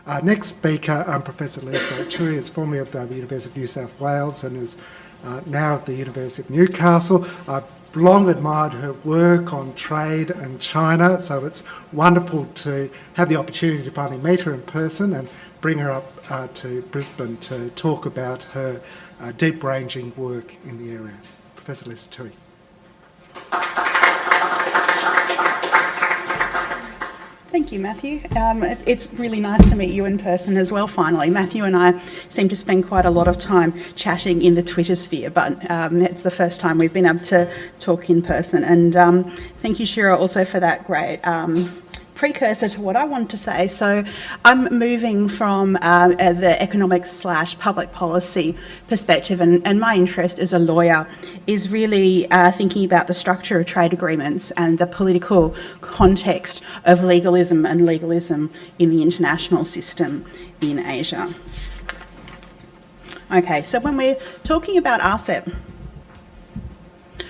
Our next speaker, Professor Lisa Toohey, is formerly of the University of New South Wales and is now at the University of Newcastle. I've long admired her work on trade and China, so it's wonderful to have the opportunity to finally meet her in person and bring her up to Brisbane to talk about her deep-ranging work in the area. Professor Lisa Toohey. Thank you, Matthew. It's really nice to meet you in person as well, finally. Matthew and I seem to spend quite a lot of time chatting in the Twitter sphere, but it's the first time we've been able to talk in person. And thank you, Shira, also for that great precursor to what I wanted to say. So I'm moving from the economic/public policy perspective, and my interest as a lawyer is really thinking about the structure of trade agreements and the political context of legalism and legalism in the international system in Asia. Okay, so when we're talking about RCEP,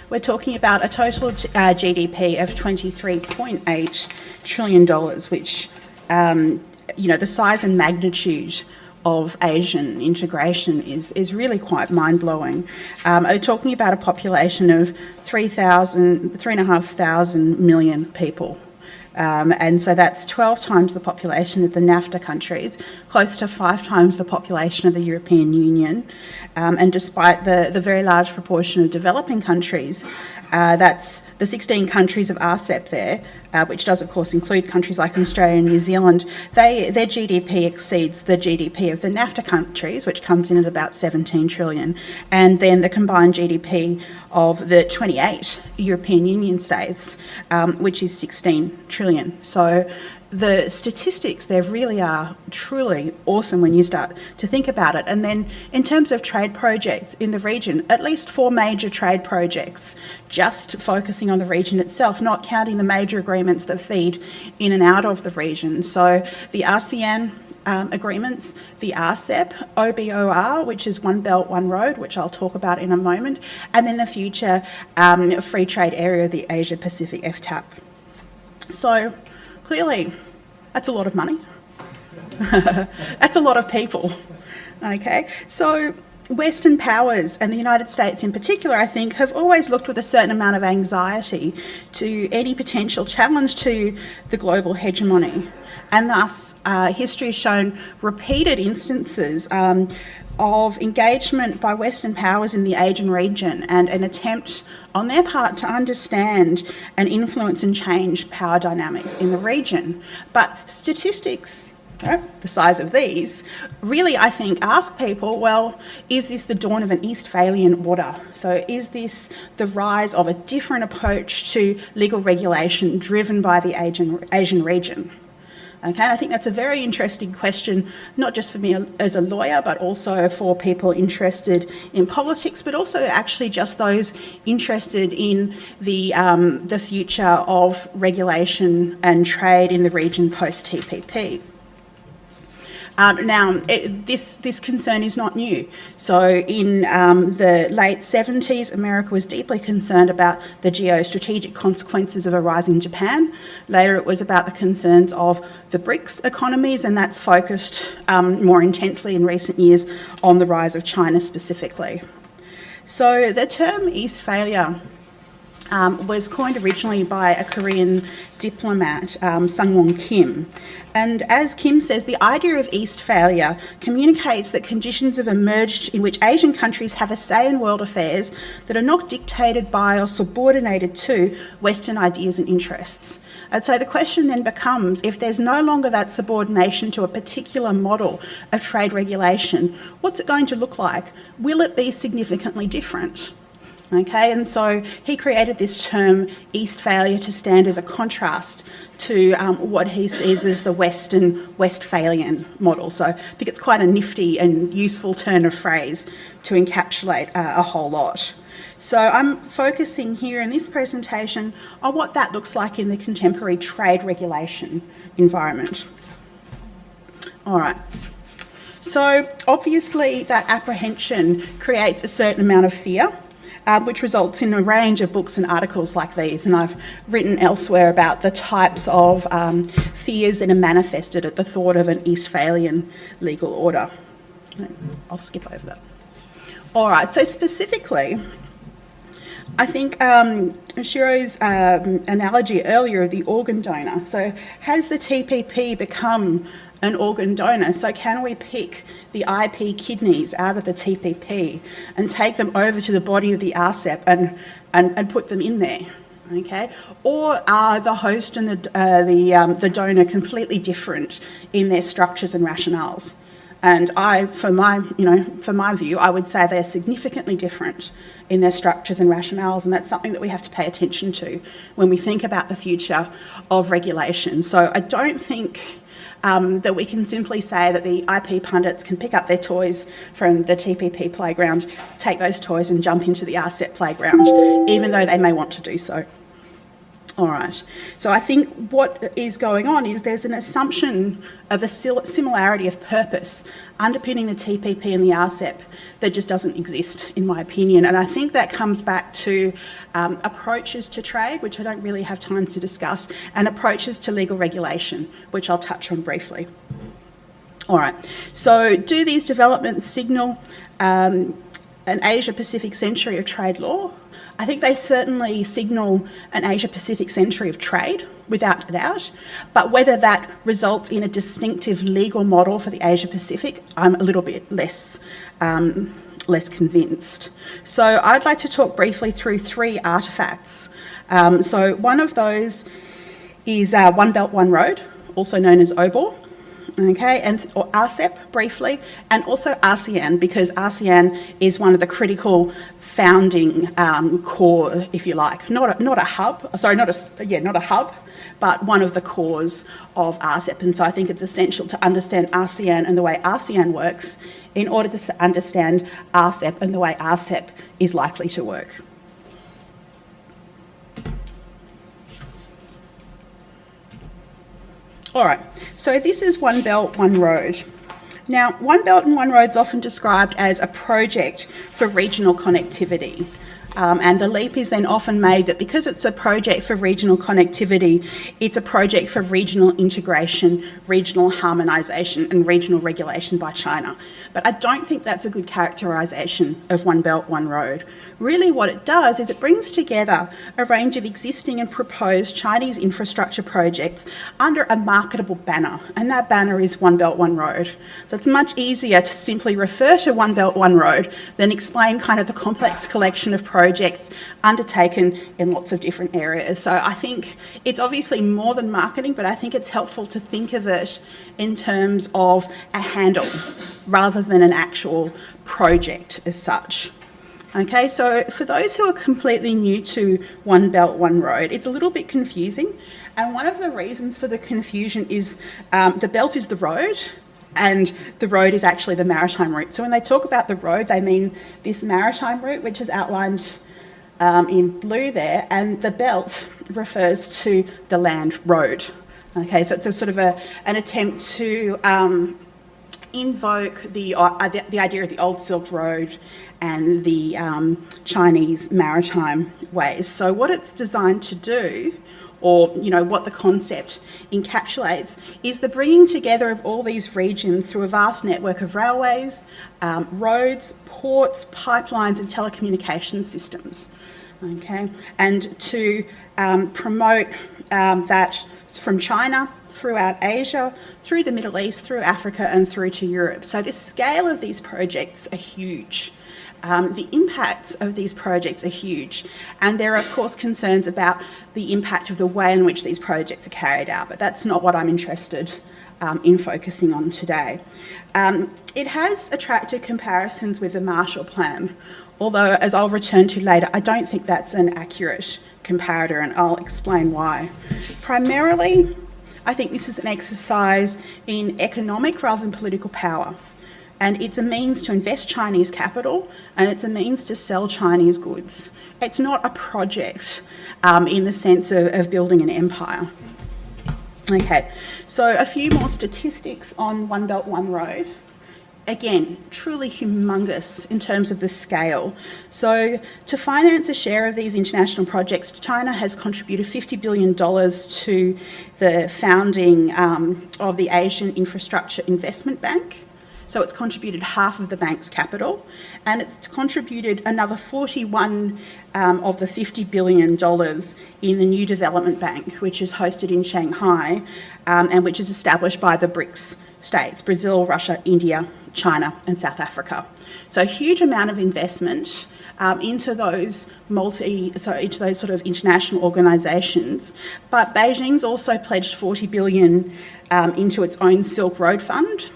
we're talking about a total GDP of $23.8 trillion, which, the size and magnitude of Asian integration is really quite mind-blowing. We're talking about a population of 3,500 million people. And so that's 12 times the population of the NAFTA countries, close to 5 times the population of the European Union. And despite the very large proportion of developing countries, that's the 16 countries of RCEP there, which does of course include countries like Australia and New Zealand, their GDP exceeds the GDP of the NAFTA countries, which comes in at about 17 trillion, and then the combined GDP of the 28 European Union states, which is 16 trillion. So the statistics there really are truly awesome when you start to think about it. And then in terms of trade projects in the region, at least 4 major trade projects, just focusing on the region itself, not counting the major agreements that feed in and out of the region. So the ASEAN agreements, the RCEP, OBOR, which is One Belt, One Road, which I'll talk about in a moment, and then the future free trade area, the Asia Pacific FTAP. So clearly, that's a lot of money. That's a lot of people. Okay, so Western powers, and the United States in particular, I think, have always looked with a certain amount of anxiety to any potential challenge to the global hegemony. And thus, history has shown repeated instances of engagement by Western powers in the Asian region and an attempt on their part to understand and influence and change power dynamics in the region. But statistics, the size of these, really, I think, ask people, well, is this the dawn of an Eastphalian order? So is this the rise of a different approach to legal regulation driven by the Asian region? Okay, and I think that's a very interesting question, not just for me as a lawyer, but also for people interested in politics, but also actually just those interested in the future of regulation and trade in the region post-TPP. This concern is not new. So in the late 70s, America was deeply concerned about the geostrategic consequences of a rising Japan. Later, it was about the concerns of the BRICS economies, and that's focused more intensely in recent years on the rise of China specifically. So the term Eastphalia was coined originally by a Korean diplomat, Sungwon Kim. And as Kim says, the idea of Eastphalia communicates that conditions have emerged in which Asian countries have a say in world affairs that are not dictated by or subordinated to Western ideas and interests. And so the question then becomes, if there's no longer that subordination to a particular model of trade regulation, what's it going to look like? Will it be significantly different? Okay, and so he created this term Eastphalia to stand as a contrast to what he sees as the Westphalian model. So I think it's quite a nifty and useful turn of phrase to encapsulate a whole lot. So I'm focusing here in this presentation on what that looks like in the contemporary trade regulation environment. All right. So obviously that apprehension creates a certain amount of fear. which results in a range of books and articles like these. And I've written elsewhere about the types of fears that are manifested at the thought of an Eastphalian legal order. I'll skip over that. All right, so specifically, I think Shiro's analogy earlier of the organ donor. So has the TPP become an organ donor? So can we pick the IP kidneys out of the TPP and take them over to the body of the RCEP and put them in there? Okay, or are the host and the donor completely different in their structures and rationales? And for my view, I would say they're significantly different in their structures and rationales, and that's something that we have to pay attention to when we think about the future of regulation. So I don't think that we can simply say that the IP pundits can pick up their toys from the TPP playground, take those toys and jump into the RCEP playground, even though they may want to do so. All right, so I think what is going on is there's an assumption of a similarity of purpose underpinning the TPP and the RCEP that just doesn't exist, in my opinion. And I think that comes back to approaches to trade, which I don't really have time to discuss, and approaches to legal regulation, which I'll touch on briefly. All right, so do these developments signal an Asia-Pacific century of trade law? I think they certainly signal an Asia-Pacific century of trade, without a doubt, but whether that results in a distinctive legal model for the Asia-Pacific, I'm a little bit less convinced. So I'd like to talk briefly through three artefacts. So one of those is One Belt, One Road, also known as OBOR. Okay, or RCEP briefly, and also ASEAN, because ASEAN is one of the critical founding core, if you like, not a hub, but one of the cores of RCEP. And so I think it's essential to understand ASEAN and the way ASEAN works in order to understand RCEP and the way RCEP is likely to work. All right, so this is One Belt, One Road. Now, One Belt and One Road is often described as a project for regional connectivity. And the leap is then often made that because it's a project for regional connectivity, it's a project for regional integration, regional harmonisation and regional regulation by China. But I don't think that's a good characterisation of One Belt, One Road. Really what it does is it brings together a range of existing and proposed Chinese infrastructure projects under a marketable banner, and that banner is One Belt, One Road. So it's much easier to simply refer to One Belt, One Road than explain kind of the complex collection of projects undertaken in lots of different areas. So I think it's obviously more than marketing, but I think it's helpful to think of it in terms of a handle rather than an actual project as such. Okay, so for those who are completely new to One Belt, One Road, it's a little bit confusing. And one of the reasons for the confusion is the belt is the road, and the road is actually the maritime route. So when they talk about the road, they mean this maritime route, which is outlined in blue there, and the belt refers to the land road. Okay, so it's a sort of an attempt to invoke the idea of the old Silk Road and the Chinese maritime ways. So what it's designed to do, or what the concept encapsulates, is the bringing together of all these regions through a vast network of railways, roads, ports, pipelines and telecommunications systems. Okay, and to promote that from China throughout Asia, through the Middle East, through Africa and through to Europe. So the scale of these projects are huge. The impacts of these projects are huge, and there are of course concerns about the impact of the way in which these projects are carried out, but that's not what I'm interested in focusing on today. It has attracted comparisons with the Marshall Plan, although, as I'll return to later, I don't think that's an accurate comparator, and I'll explain why. Primarily, I think this is an exercise in economic rather than political power. And it's a means to invest Chinese capital, and it's a means to sell Chinese goods. It's not a project in the sense of building an empire. Okay, so a few more statistics on One Belt, One Road. again, truly humongous in terms of the scale. So to finance a share of these international projects, China has contributed $50 billion to the founding of the Asian Infrastructure Investment Bank. So it's contributed half of the bank's capital, and it's contributed another 41 of the $50 billion in the New Development Bank, which is hosted in Shanghai, and which is established by the BRICS states, Brazil, Russia, India, China and South Africa. So a huge amount of investment into those into those sort of international organisations. But Beijing's also pledged $40 billion into its own Silk Road Fund,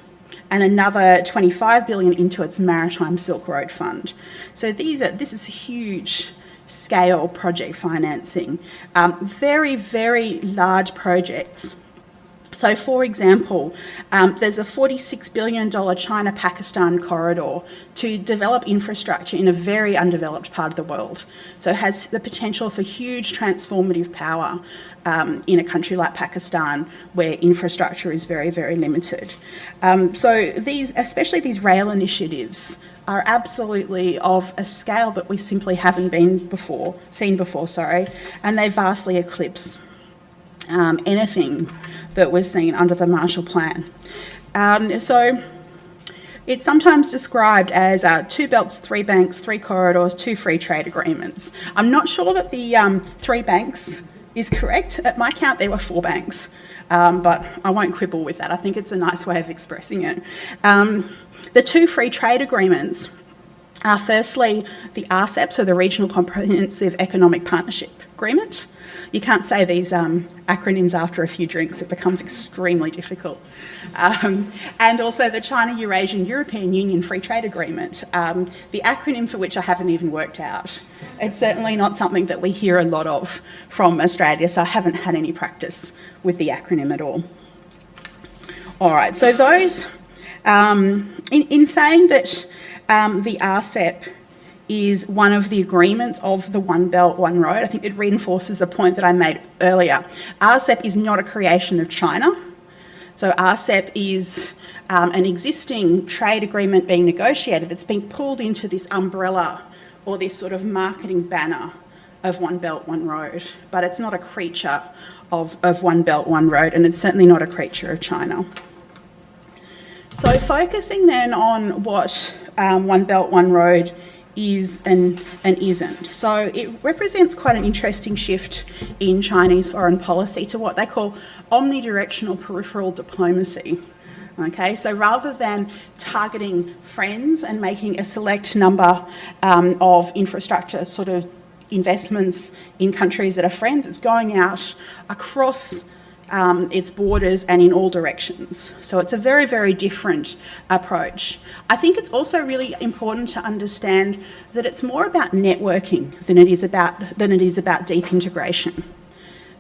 and another $25 billion into its Maritime Silk Road Fund. So this is huge scale project financing, very, very large projects. So, for example, there's a $46 billion China-Pakistan corridor to develop infrastructure in a very undeveloped part of the world. So it has the potential for huge transformative power in a country like Pakistan, where infrastructure is very, very limited. So especially these rail initiatives, are absolutely of a scale that we simply haven't seen before, and they vastly eclipse anything that was seen under the Marshall Plan. So it's sometimes described as 2 belts, 3 banks, 3 corridors, 2 free trade agreements. I'm not sure that the 3 banks is correct. At my count, there were 4 banks, but I won't quibble with that. I think it's a nice way of expressing it. The 2 free trade agreements are firstly the RCEP, so the Regional Comprehensive Economic Partnership Agreement. You can't say these acronyms after a few drinks, it becomes extremely difficult. And also the China-Eurasian European Union Free Trade Agreement, the acronym for which I haven't even worked out. It's certainly not something that we hear a lot of from Australia, so I haven't had any practice with the acronym at all. All right, so those, in saying that the RCEP is one of the agreements of the One Belt, One Road, I think it reinforces the point that I made earlier. RCEP is not a creation of China. So RCEP is an existing trade agreement being negotiated that's being pulled into this umbrella or this sort of marketing banner of One Belt, One Road. But it's not a creature of One Belt, One Road, and it's certainly not a creature of China. So focusing then on what One Belt, One Road is and isn't. So it represents quite an interesting shift in Chinese foreign policy to what they call omnidirectional peripheral diplomacy. Okay, so rather than targeting friends and making a select number of infrastructure sort of investments in countries that are friends, it's going out across its borders and in all directions. So it's a very, very different approach. I think it's also really important to understand that it's more about networking than it is about deep integration.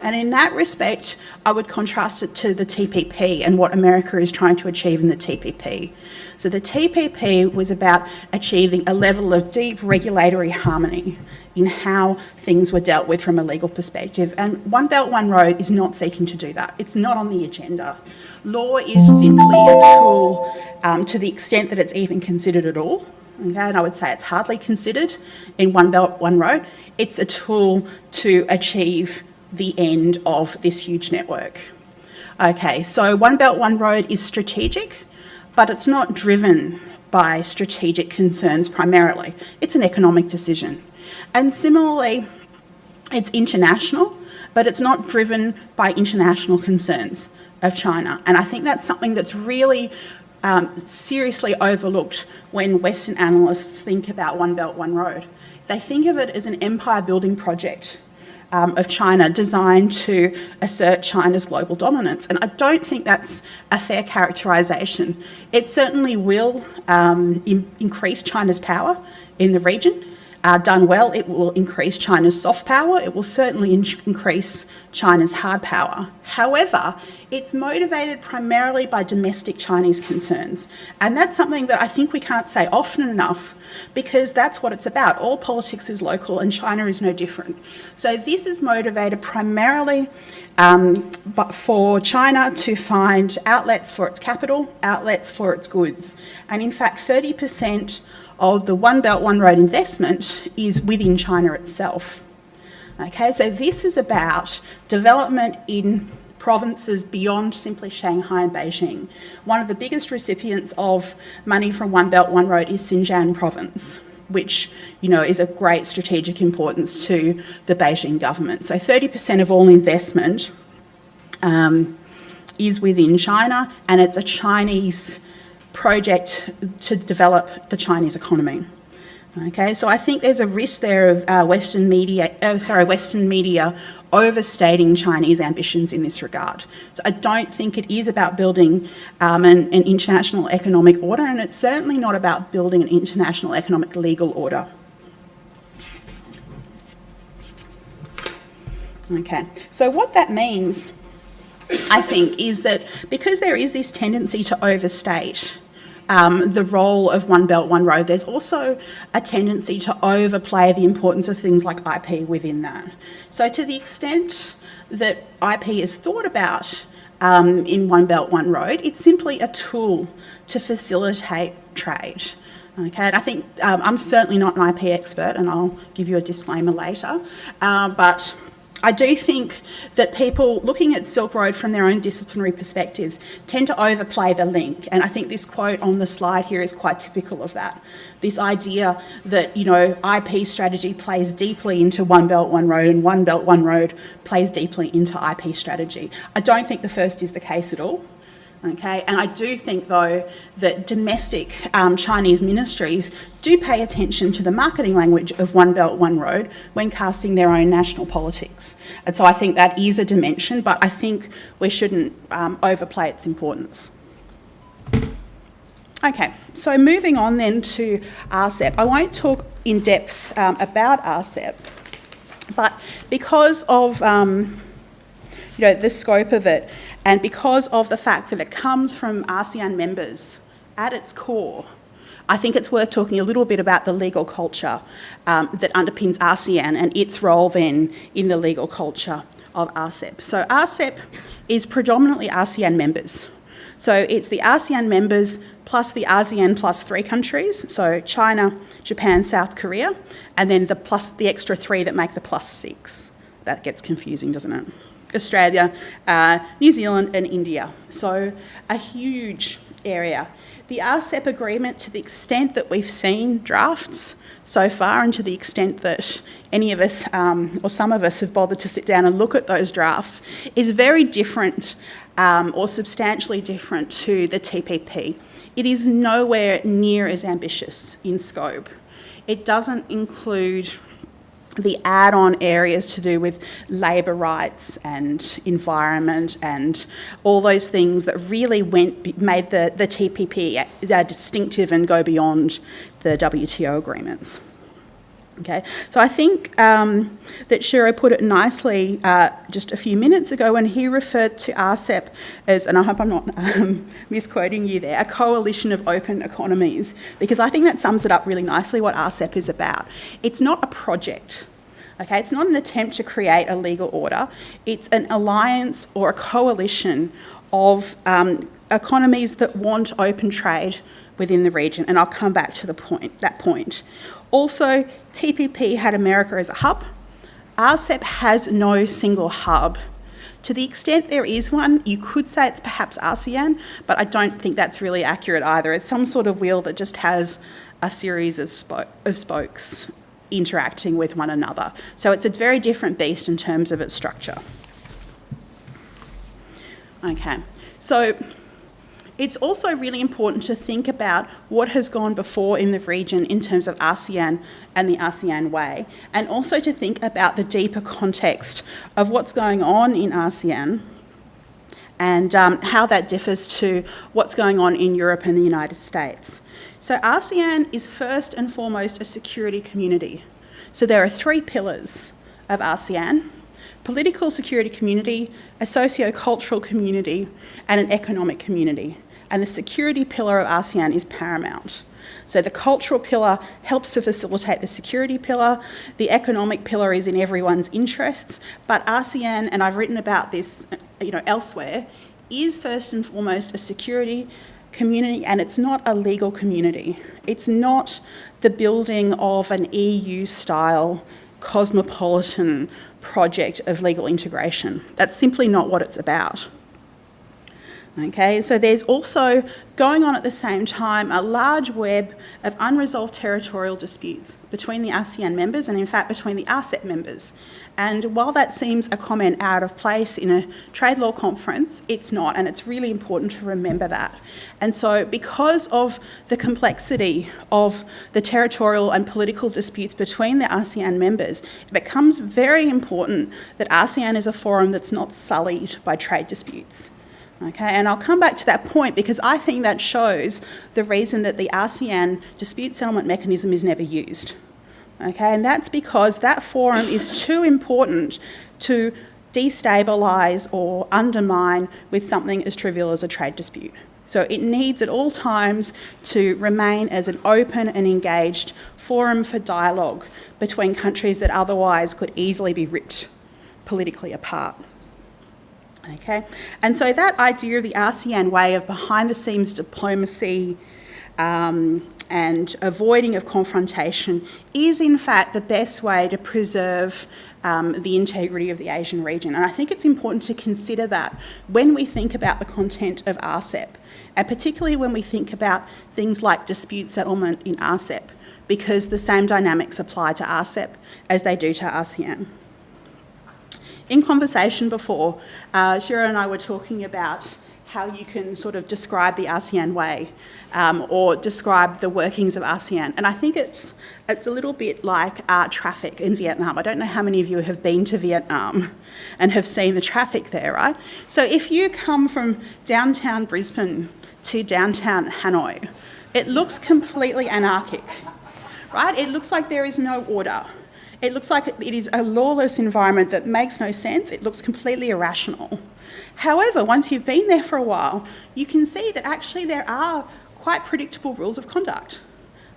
And in that respect, I would contrast it to the TPP and what America is trying to achieve in the TPP. So the TPP was about achieving a level of deep regulatory harmony in how things were dealt with from a legal perspective. And One Belt, One Road is not seeking to do that. It's not on the agenda. Law is simply a tool to the extent that it's even considered at all. Okay, and I would say it's hardly considered in One Belt, One Road. It's a tool to achieve the end of this huge network. Okay, so One Belt, One Road is strategic, but it's not driven by strategic concerns primarily. It's an economic decision. And similarly, it's international, but it's not driven by international concerns of China. And I think that's something that's really seriously overlooked when Western analysts think about One Belt, One Road. They think of it as an empire-building project of China designed to assert China's global dominance. And I don't think that's a fair characterisation. It certainly will increase China's power in the region, done well, it will increase China's soft power. It will certainly increase China's hard power. However, it's motivated primarily by domestic Chinese concerns. And that's something that I think we can't say often enough, because that's what it's about. All politics is local and China is no different. So this is motivated primarily for China to find outlets for its capital, outlets for its goods. And in fact, 30% of the One Belt, One Road investment is within China itself. Okay, so this is about development in provinces beyond simply Shanghai and Beijing. One of the biggest recipients of money from One Belt, One Road is Xinjiang province, which, you know, is of great strategic importance to the Beijing government. So 30% of all investment is within China, and it's a Chinese project to develop the Chinese economy. Okay, so I think there's a risk there of Western media overstating Chinese ambitions in this regard. So I don't think it is about building an international economic order, and it's certainly not about building an international economic legal order. Okay, so what that means, I think, is that because there is this tendency to overstate the role of One Belt, One Road, there's also a tendency to overplay the importance of things like IP within that. So to the extent that IP is thought about in One Belt, One Road, it's simply a tool to facilitate trade. Okay, and I think I'm certainly not an IP expert, and I'll give you a disclaimer later, but I do think that people looking at Silk Road from their own disciplinary perspectives tend to overplay the link, and I think this quote on the slide here is quite typical of that. This idea that, you know, IP strategy plays deeply into One Belt, One Road, and One Belt, One Road plays deeply into IP strategy. I don't think the first is the case at all. Okay, and I do think, though, that domestic Chinese ministries do pay attention to the marketing language of One Belt, One Road when casting their own national politics. And so I think that is a dimension, but I think we shouldn't overplay its importance. Okay, so moving on then to RCEP. I won't talk in depth about RCEP, but because of the scope of it, and because of the fact that it comes from ASEAN members at its core, I think it's worth talking a little bit about the legal culture that underpins ASEAN and its role then in the legal culture of RCEP. So RCEP is predominantly ASEAN members. So it's the ASEAN members plus the ASEAN plus 3 countries, so China, Japan, South Korea, and then the extra 3 that make the plus 6. That gets confusing, doesn't it? Australia, New Zealand and India. So a huge area. The RCEP agreement, to the extent that we've seen drafts so far and to the extent that any of us or some of us have bothered to sit down and look at those drafts, is very different or substantially different to the TPP. It is nowhere near as ambitious in scope. It doesn't include the add-on areas to do with labour rights and environment and all those things that really made the TPP distinctive and go beyond the WTO agreements. Okay, so I think that Shiro put it nicely just a few minutes ago when he referred to RCEP as, and I hope I'm not misquoting you there, a coalition of open economies, because I think that sums it up really nicely what RCEP is about. It's not a project. Okay, it's not an attempt to create a legal order. It's an alliance or a coalition of economies that want open trade within the region, and I'll come back to that point. Also, TPP had America as a hub. RCEP has no single hub. To the extent there is one, you could say it's perhaps ASEAN, but I don't think that's really accurate either. It's some sort of wheel that just has a series of spokes interacting with one another. So it's a very different beast in terms of its structure. Okay, so it's also really important to think about what has gone before in the region in terms of ASEAN and the ASEAN way, and also to think about the deeper context of what's going on in ASEAN and how that differs to what's going on in Europe and the United States. So ASEAN is first and foremost a security community. So there are 3 pillars of ASEAN: political security community, a socio-cultural community, and an economic community. And the security pillar of ASEAN is paramount. So the cultural pillar helps to facilitate the security pillar. The economic pillar is in everyone's interests. But ASEAN, and I've written about this elsewhere, is first and foremost a security community, and it's not a legal community. It's not the building of an EU-style cosmopolitan project of legal integration. That's simply not what it's about. Okay, so there's also, going on at the same time, a large web of unresolved territorial disputes between the ASEAN members and, in fact, between the RCEP members. And while that seems a comment out of place in a trade law conference, it's not, and it's really important to remember that. And so because of the complexity of the territorial and political disputes between the ASEAN members, it becomes very important that ASEAN is a forum that's not sullied by trade disputes. Okay, and I'll come back to that point because I think that shows the reason that the ASEAN dispute settlement mechanism is never used. Okay, and that's because that forum is too important to destabilise or undermine with something as trivial as a trade dispute. So it needs at all times to remain as an open and engaged forum for dialogue between countries that otherwise could easily be ripped politically apart. Okay, and so that idea of the ASEAN way of behind-the-scenes diplomacy and avoiding of confrontation is in fact the best way to preserve the integrity of the Asian region. And I think it's important to consider that when we think about the content of RCEP, and particularly when we think about things like dispute settlement in RCEP, because the same dynamics apply to RCEP as they do to ASEAN. In conversation before, Shira and I were talking about how you can sort of describe the ASEAN way or describe the workings of ASEAN. And I think it's a little bit like traffic in Vietnam. I don't know how many of you have been to Vietnam and have seen the traffic there, right? So if you come from downtown Brisbane to downtown Hanoi, it looks completely anarchic, right? It looks like there is no order. It looks like it is a lawless environment that makes no sense. It looks completely irrational. However, once you've been there for a while, you can see that actually there are quite predictable rules of conduct.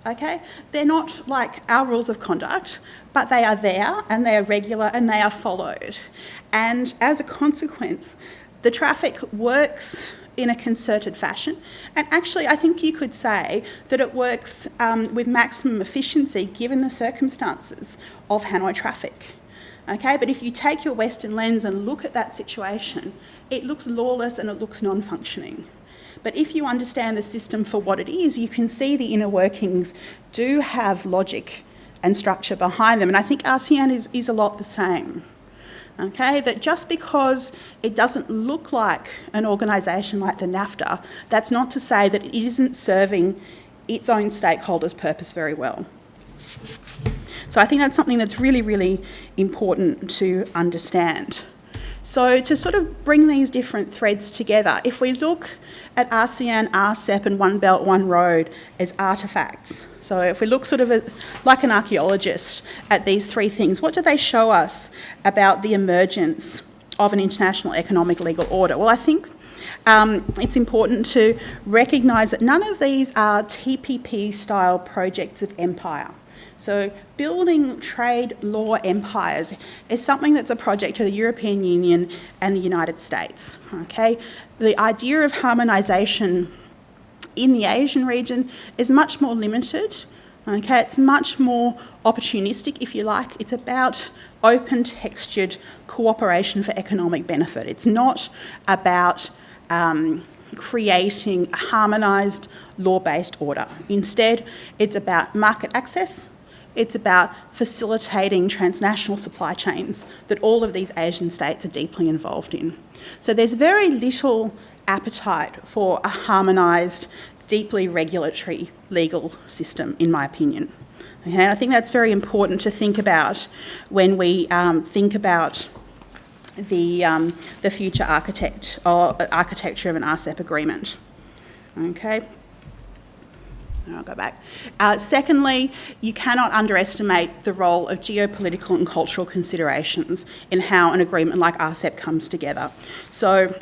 Okay? They're not like our rules of conduct, but they are there and they are regular and they are followed. And as a consequence, the traffic works in a concerted fashion. And actually, I think you could say that it works with maximum efficiency given the circumstances of Hanoi traffic. Okay, but if you take your Western lens and look at that situation, it looks lawless and it looks non-functioning. But if you understand the system for what it is, you can see the inner workings do have logic and structure behind them. And I think ASEAN is a lot the same. Okay, that just because it doesn't look like an organisation like the NAFTA, that's not to say that it isn't serving its own stakeholders' purpose very well. So I think that's something that's really, really important to understand. So to sort of bring these different threads together, if we look at ASEAN, RCEP and One Belt, One Road as artefacts, so if we look sort of like an archaeologist at these 3 things, what do they show us about the emergence of an international economic legal order? Well, I think it's important to recognise that none of these are TPP-style projects of empire. So building trade law empires is something that's a project of the European Union and the United States. Okay? The idea of harmonisation in the Asian region is much more limited. Okay? It's much more opportunistic, if you like. It's about open textured cooperation for economic benefit. It's not about creating a harmonised law-based order. Instead, it's about market access. It's about facilitating transnational supply chains that all of these Asian states are deeply involved in. So there's very little appetite for a harmonised, deeply regulatory legal system, in my opinion. Okay, and I think that's very important to think about when we think about the future architecture of an RCEP agreement. Okay. I'll go back. Secondly, you cannot underestimate the role of geopolitical and cultural considerations in how an agreement like RCEP comes together. So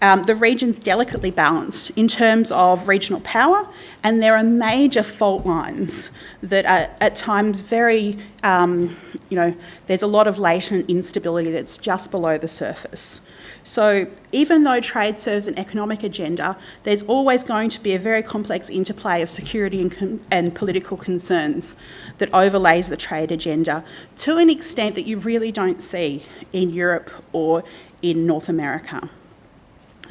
the region's delicately balanced in terms of regional power, and there are major fault lines that are at times very, there's a lot of latent instability that's just below the surface. So even though trade serves an economic agenda, there's always going to be a very complex interplay of security and political concerns that overlays the trade agenda to an extent that you really don't see in Europe or in North America.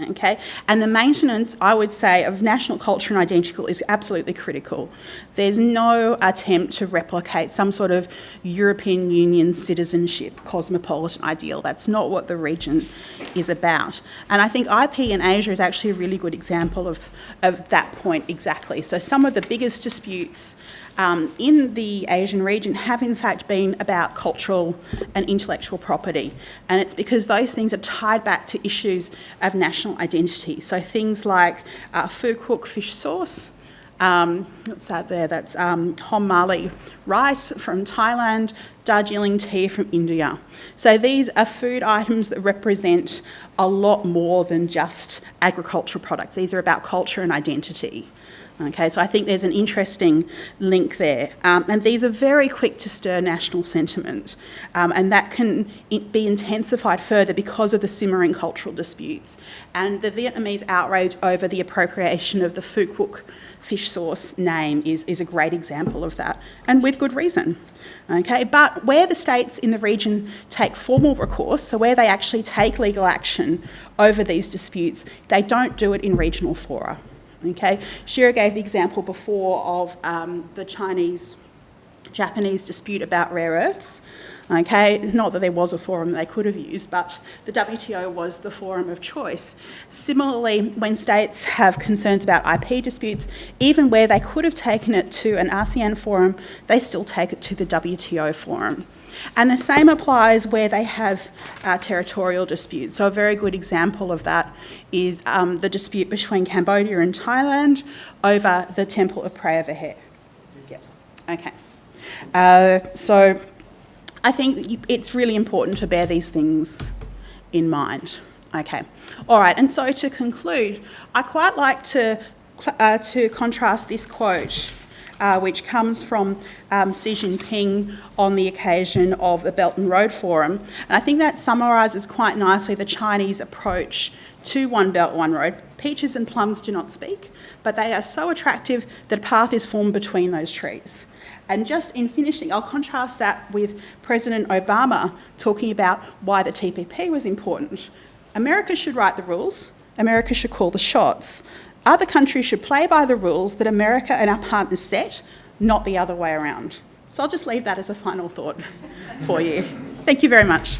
Okay, and the maintenance, I would say, of national culture and identity is absolutely critical. There's no attempt to replicate some sort of European Union citizenship cosmopolitan ideal. That's not what the region is about. And I think IP in Asia is actually a really good example of that point exactly. So some of the biggest disputes in the Asian region have in fact been about cultural and intellectual property, and it's because those things are tied back to issues of national identity. So things like phu quoc fish sauce, what's that there? That's hom mali rice from Thailand, Darjeeling tea from India. So these are food items that represent a lot more than just agricultural products. These are about culture and identity. Okay, so I think there's an interesting link there. And these are very quick to stir national sentiment, and that can be intensified further because of the simmering cultural disputes. And the Vietnamese outrage over the appropriation of the phu quoc fish sauce name is a great example of that, and with good reason. Okay, but where the states in the region take formal recourse, so where they actually take legal action over these disputes, they don't do it in regional fora. Okay, Shira gave the example before of the Chinese-Japanese dispute about rare earths. Okay, not that there was a forum they could have used, but the WTO was the forum of choice. Similarly, when states have concerns about IP disputes, even where they could have taken it to an ASEAN forum, they still take it to the WTO forum. And the same applies where they have territorial disputes. So a very good example of that is the dispute between Cambodia and Thailand over the Temple of Prayer Vihet. Yeah. Okay. So I think it's really important to bear these things in mind. Okay. All right. And so to conclude, I quite like to contrast this quote which comes from Xi Jinping on the occasion of the Belt and Road Forum. And I think that summarises quite nicely the Chinese approach to One Belt, One Road. Peaches and plums do not speak, but they are so attractive that a path is formed between those trees. And just in finishing, I'll contrast that with President Obama talking about why the TPP was important. America should write the rules. America should call the shots. Other countries should play by the rules that America and our partners set, not the other way around. So I'll just leave that as a final thought for you. Thank you very much.